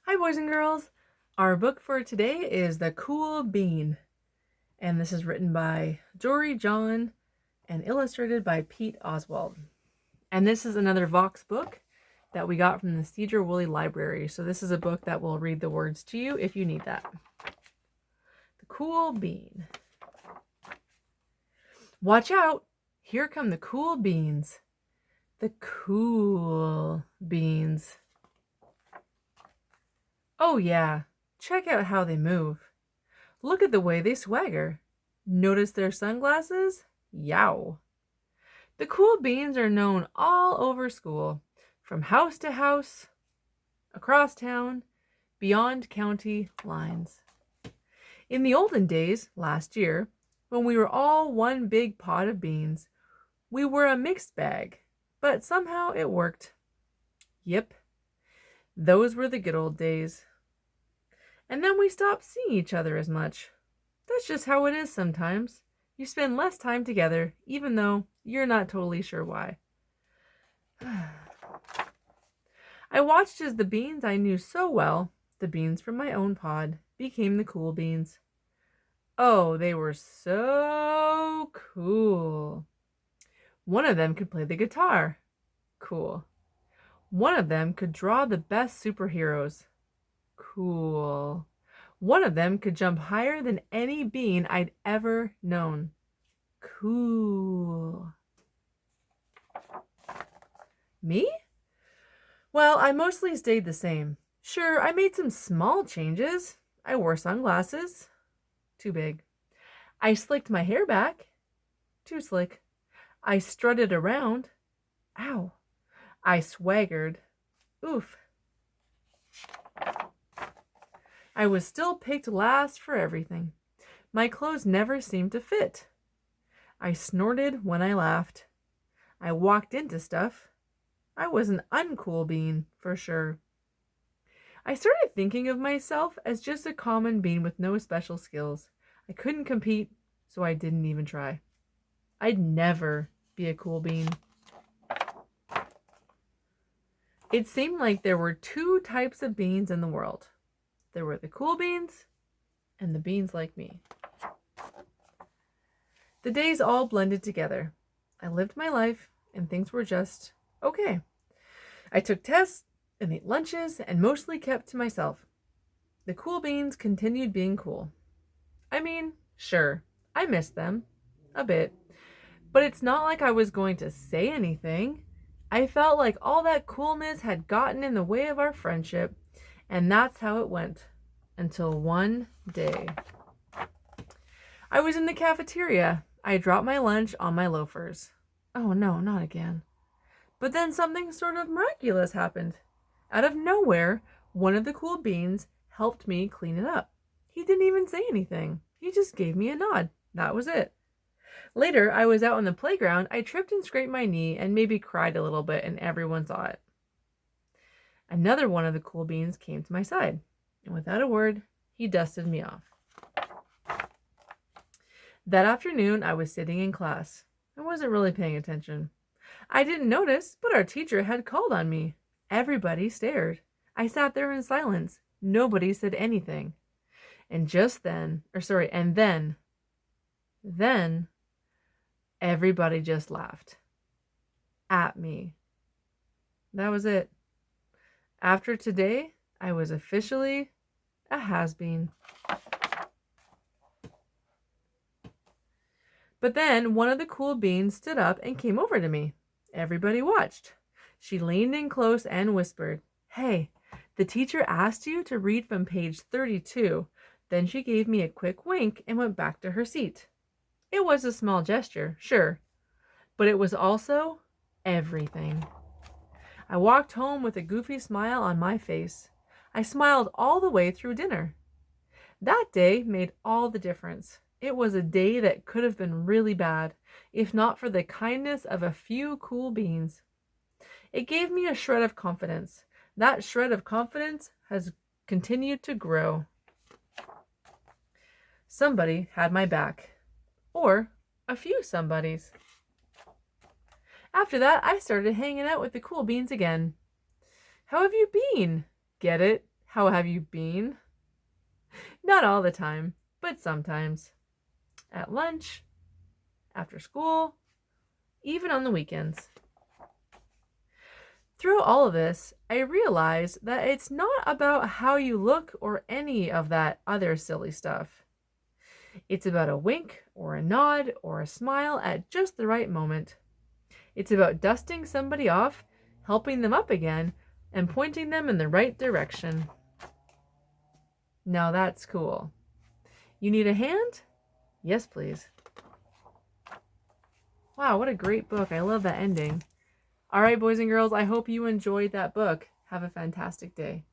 Hi, boys and girls. Our book for today is The Cool Bean, and this is written by Jory, John, and illustrated by Pete Oswald. And this is another Vox book that we got from the Cedar Woolley Library. So this is a book that will read the words to you if you need that. The Cool Bean. Watch out! Here come the cool beans. The cool beans. Oh yeah, check out how they move. Look at the way they swagger. Notice their sunglasses? Yow. The cool beans are known all over school, from house to house, across town, beyond county lines. In the olden days, last year, when we were all one big pot of beans, we were a mixed bag, but somehow it worked. Yep, those were the good old days. And then we stopped seeing each other as much. That's just how it is sometimes. You spend less time together, even though you're not totally sure why. I watched as the beans I knew so well, the beans from my own pod, became the cool beans. Oh, they were so cool. One of them could play the guitar. Cool. One of them could draw the best superheroes. Cool. One of them could jump higher than any bean I'd ever known. Cool. Me? Well, I mostly stayed the same. Sure, I made some small changes. I wore sunglasses. Too big. I slicked my hair back. Too slick. I strutted around. Ow. I swaggered. Oof. I was still picked last for everything. My clothes never seemed to fit. I snorted when I laughed. I walked into stuff. I was an uncool bean, for sure. I started thinking of myself as just a common bean with no special skills. I couldn't compete, so I didn't even try. I'd never be a cool bean. It seemed like there were two types of beans in the world. There were the cool beans and the beans like me. The days all blended together. I lived my life and things were just okay. I took tests and ate lunches and mostly kept to myself. The cool beans continued being cool. I mean, sure, I missed them a bit, but it's not like I was going to say anything. I felt like all that coolness had gotten in the way of our friendship, and that's how it went until one day. I was in the cafeteria. I dropped my lunch on my loafers. Oh no, not again. But then something sort of miraculous happened. Out of nowhere, one of the cool beans helped me clean it up. He didn't even say anything. He just gave me a nod. That was it. Later, I was out on the playground. I tripped and scraped my knee and maybe cried a little bit, and everyone saw it. Another one of the cool beans came to my side, and without a word, he dusted me off. That afternoon, I was sitting in class. I wasn't really paying attention. I didn't notice, but our teacher had called on me. Everybody stared. I sat there in silence. Nobody said anything. And then, everybody just laughed. At me. That was it. After today, I was officially a has-been. But then one of the cool beans stood up and came over to me. Everybody watched. She leaned in close and whispered, "Hey, the teacher asked you to read from page 32. Then she gave me a quick wink and went back to her seat. It was a small gesture, sure, but it was also everything. I walked home with a goofy smile on my face. I smiled all the way through dinner. That day made all the difference. It was a day that could have been really bad, if not for the kindness of a few cool beans. It gave me a shred of confidence. That shred of confidence has continued to grow. Somebody had my back. Or a few somebodies. After that, I started hanging out with the cool beans again. How have you been? Get it? How have you been? Not all the time, but sometimes. At lunch, after school, even on the weekends. Through all of this, I realized that it's not about how you look or any of that other silly stuff. It's about a wink or a nod or a smile at just the right moment. It's about dusting somebody off, helping them up again, and pointing them in the right direction. Now that's cool. You need a hand? Yes, please. Wow, what a great book. I love that ending. All right, boys and girls, I hope you enjoyed that book. Have a fantastic day.